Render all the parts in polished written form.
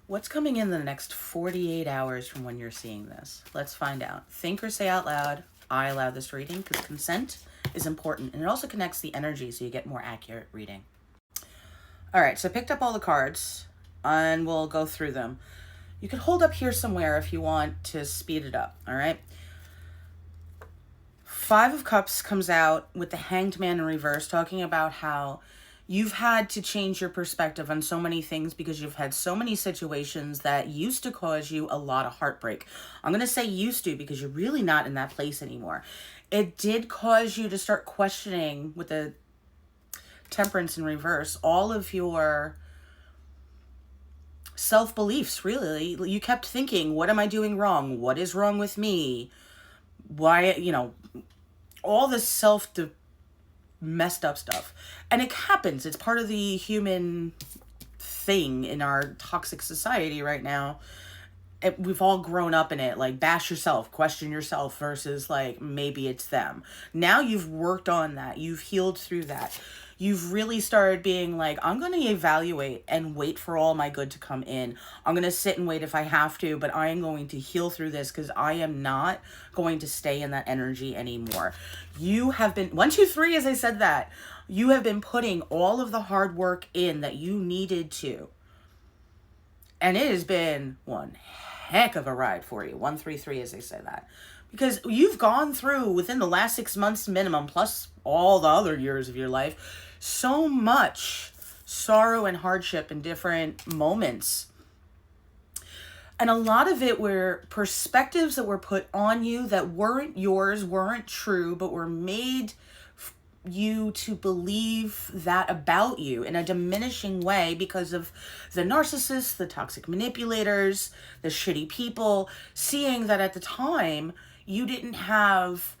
What's coming in the next 48 hours from when you're seeing this? Let's find out. Think or say out loud, I allow this reading, because consent is important. And it also connects the energy so you get more accurate reading. All right, so I picked up all the cards and we'll go through them. You could hold up here somewhere if you want to speed it up, all right? Five of Cups comes out with the Hanged Man in reverse, talking about how you've had to change your perspective on so many things because you've had so many situations that used to cause you a lot of heartbreak. I'm going to say used to because you're really not in that place anymore. It did cause you to start questioning, with the Temperance in reverse, all of your self-beliefs, really. You kept thinking, what am I doing wrong? What is wrong with me? Why, all this messed up stuff. And it happens. It's part of the human thing in our toxic society right now. We've all grown up in it, like bash yourself, question yourself versus like maybe it's them. Now you've worked on that. You've healed through that. You've really started being like, I'm going to evaluate and wait for all my good to come in. I'm going to sit and wait if I have to, but I am going to heal through this because I am not going to stay in that energy anymore. You have been, 1, 2, 3, as I said that, you have been putting all of the hard work in that you needed to. And it has been one heck of a ride for you. 1, 3, 3, as they say that. Because you've gone through, within the last 6 months minimum, plus all the other years of your life, so much sorrow and hardship in different moments. And a lot of it were perspectives that were put on you that weren't yours, weren't true, but were made you to believe that about you in a diminishing way because of the narcissists, the toxic manipulators, the shitty people, seeing that at the time you didn't have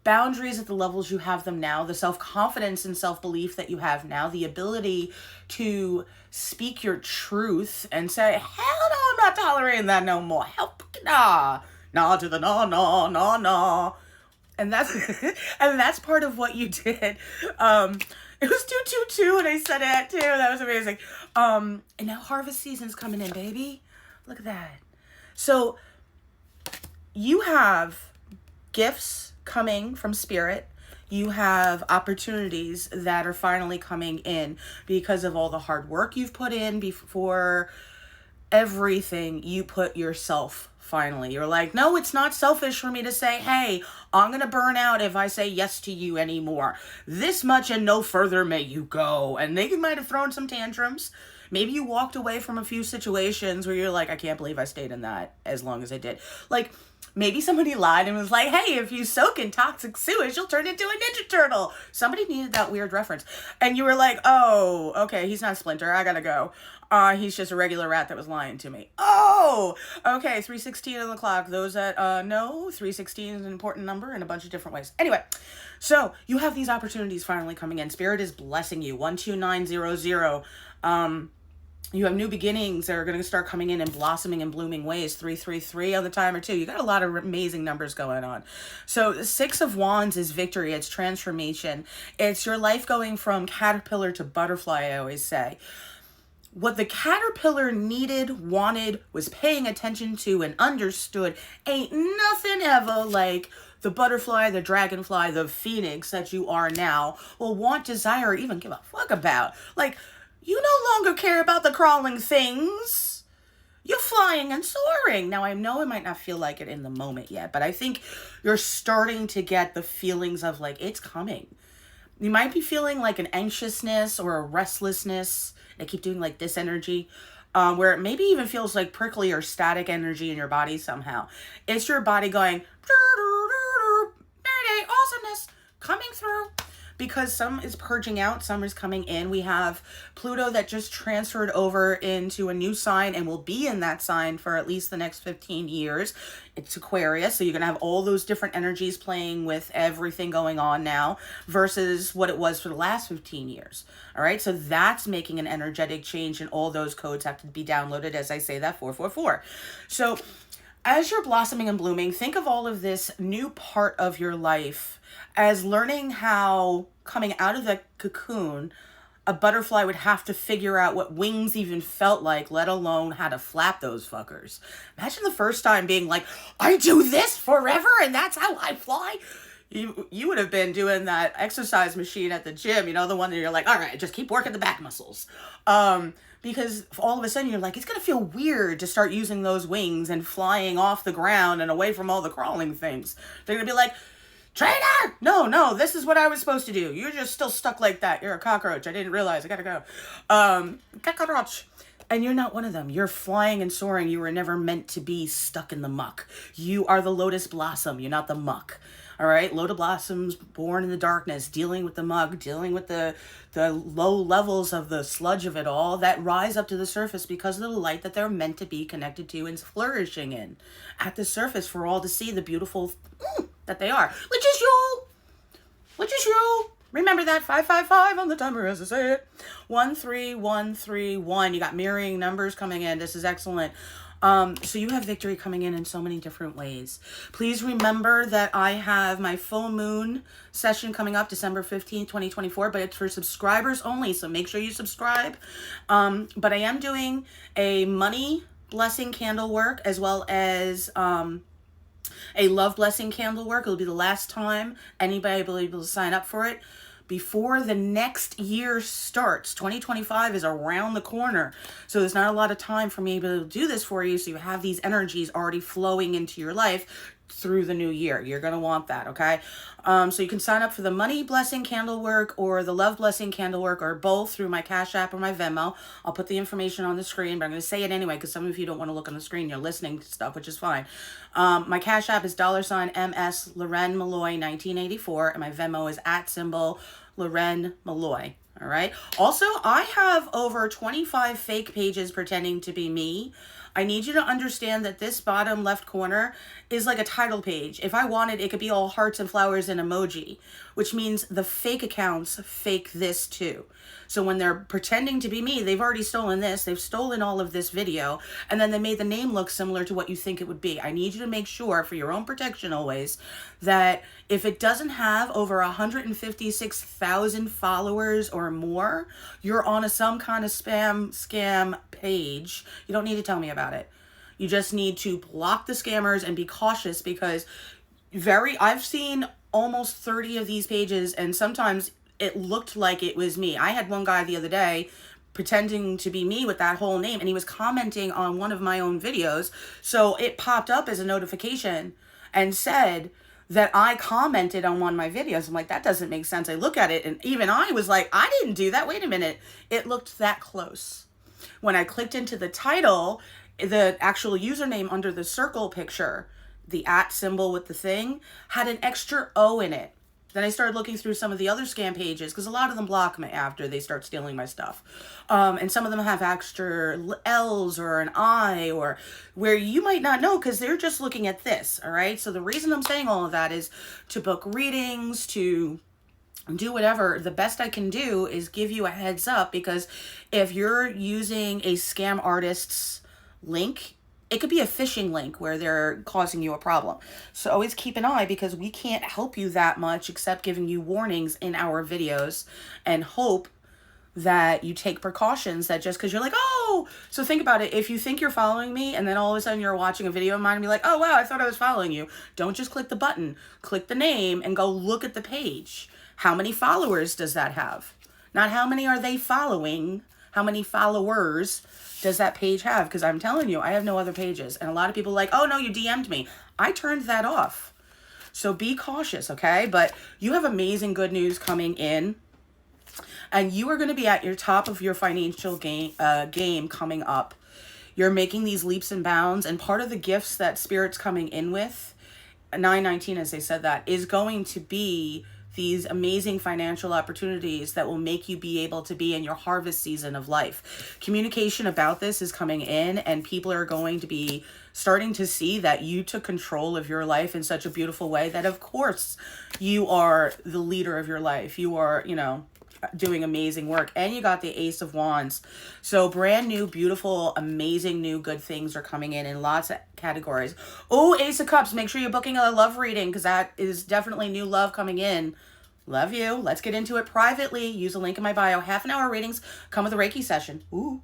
boundaries at the levels you have them now, the self-confidence and self-belief that you have now, the ability to speak your truth and say, hell no, I'm not tolerating that no more. Hell, nah to the no. And that's part of what you did. It was 222 and I said it too. That was amazing. And now harvest season's coming in, baby. Look at that. So you have gifts coming from spirit. You have opportunities that are finally coming in because of all the hard work you've put in before everything you put yourself. Finally, you're like, no, it's not selfish for me to say, hey, I'm going to burn out if I say yes to you anymore. This much and no further may you go. And they might have thrown some tantrums. Maybe you walked away from a few situations where you're like, I can't believe I stayed in that as long as I did. Like, maybe somebody lied and was like, hey, if you soak in toxic sewage, you'll turn into a Ninja Turtle. Somebody needed that weird reference. And you were like, oh, okay, he's not Splinter. I gotta go. He's just a regular rat that was lying to me. Oh, okay, 316 on the clock. Those that know, 316 is an important number in a bunch of different ways. Anyway, so you have these opportunities finally coming in. Spirit is blessing you. 12900. You have new beginnings that are going to start coming in and blossoming and blooming ways. 333 on the timer too. You got a lot of amazing numbers going on. So the 6 of Wands is victory. It's transformation. It's your life going from caterpillar to butterfly, I always say. What the caterpillar needed, wanted, was paying attention to and understood. Ain't nothing ever like the butterfly, the dragonfly, the phoenix that you are now will want, desire, or even give a fuck about. Like, you no longer care about the crawling things. You're flying and soaring. Now, I know it might not feel like it in the moment yet, but I think you're starting to get the feelings of like, it's coming. You might be feeling like an anxiousness or a restlessness. I keep doing like this energy, where it maybe even feels like prickly or static energy in your body somehow. It's your body going, awesomeness coming through. Because some is purging out, some is coming in. We have Pluto that just transferred over into a new sign and will be in that sign for at least the next 15 years. It's Aquarius, so you're going to have all those different energies playing with everything going on now versus what it was for the last 15 years. All right, so that's making an energetic change, and all those codes have to be downloaded, as I say that, 444. So as you're blossoming and blooming, think of all of this new part of your life as learning how, coming out of the cocoon a butterfly would have to figure out what wings even felt like, let alone how to flap those fuckers. Imagine the first time being like, I do this forever and that's how I fly. You would have been doing that exercise machine at the gym, you know, the one that you're like, all right, just keep working the back muscles. Because all of a sudden you're like, it's going to feel weird to start using those wings and flying off the ground and away from all the crawling things. They're going to be like, trainer! No, this is what I was supposed to do. You're just still stuck like that. You're a cockroach. I didn't realize. I gotta go. Cockroach. And you're not one of them. You're flying and soaring. You were never meant to be stuck in the muck. You are the lotus blossom. You're not the muck. All right? Lotus blossoms born in the darkness, dealing with the muck, dealing with the low levels of the sludge of it all that rise up to the surface because of the light that they're meant to be connected to and flourishing in. At the surface for all to see the beautiful that they are. Which is you. Remember that 555 on the timer as I say it. 13131. You got mirroring numbers coming in. This is excellent. So you have victory coming in so many different ways. Please remember that I have my full moon session coming up December 15th, 2024, but it's for subscribers only. So make sure you subscribe. But I am doing a money blessing candle work as well as, a love blessing candle work. It'll be the last time anybody will be able to sign up for it before the next year starts. 2025 is around the corner. So there's not a lot of time for me to be able to do this for you. So you have these energies already flowing into your life through the new year. You're going to want that, okay? So you can sign up for the money blessing candle work or the love blessing candle work or both through my Cash App or my Venmo. I'll put the information on the screen, but I'm going to say it anyway because some of you don't want to look on the screen. You're listening to stuff, which is fine. My Cash App is $MS Loren Molloy 1984 and my Venmo is @ Loren Molloy. All right. Also, I have over 25 fake pages pretending to be me. I need you to understand that this bottom left corner is like a title page. If I wanted, it could be all hearts and flowers and emoji, which means the fake accounts fake this too. So when they're pretending to be me, they've already stolen this. They've stolen all of this video, and then they made the name look similar to what you think it would be. I need you to make sure, for your own protection always, that if it doesn't have over 156,000 followers or more, you're on some kind of scam page. You don't need to tell me about it. You just need to block the scammers and be cautious because I've seen almost 30 of these pages, and sometimes it looked like it was me. I had one guy the other day pretending to be me with that whole name, and he was commenting on one of my own videos. So it popped up as a notification and said that I commented on one of my videos. I'm like, that doesn't make sense. I look at it, and even I was like, I didn't do that. Wait a minute. It looked that close. When I clicked into the title, the actual username under the circle picture, the @ with the thing, had an extra O in it. Then I started looking through some of the other scam pages because a lot of them block me after they start stealing my stuff. And some of them have extra L's or an I or where you might not know because they're just looking at this, all right? So the reason I'm saying all of that is to book readings, to do whatever. The best I can do is give you a heads up because if you're using a scam artist's link, it could be a phishing link where they're causing you a problem. So always keep an eye because we can't help you that much except giving you warnings in our videos and hope that you take precautions that just because you're like, oh, so think about it. If you think you're following me and then all of a sudden you're watching a video of mine and be like, oh, wow, I thought I was following you. Don't just click the button, click the name and go look at the page. How many followers does that have? Not how many are they following, how many followers does that page have? Because I'm telling you, I have no other pages. And a lot of people are like, oh, no, you DM'd me. I turned that off. So be cautious, okay? But you have amazing good news coming in. And you are going to be at your top of your financial game coming up. You're making these leaps and bounds. And part of the gifts that Spirit's coming in with, 919, as they said that, is going to be these amazing financial opportunities that will make you be able to be in your harvest season of life. Communication about this is coming in and people are going to be starting to see that you took control of your life in such a beautiful way that of course you are the leader of your life. You are, doing amazing work and you got the Ace of Wands. So brand new, beautiful, amazing new good things are coming in lots of categories. Oh, Ace of Cups, make sure you're booking a love reading because that is definitely new love coming in. Love you. Let's get into it privately. Use a link in my bio. Half an hour readings come with a Reiki session. Ooh.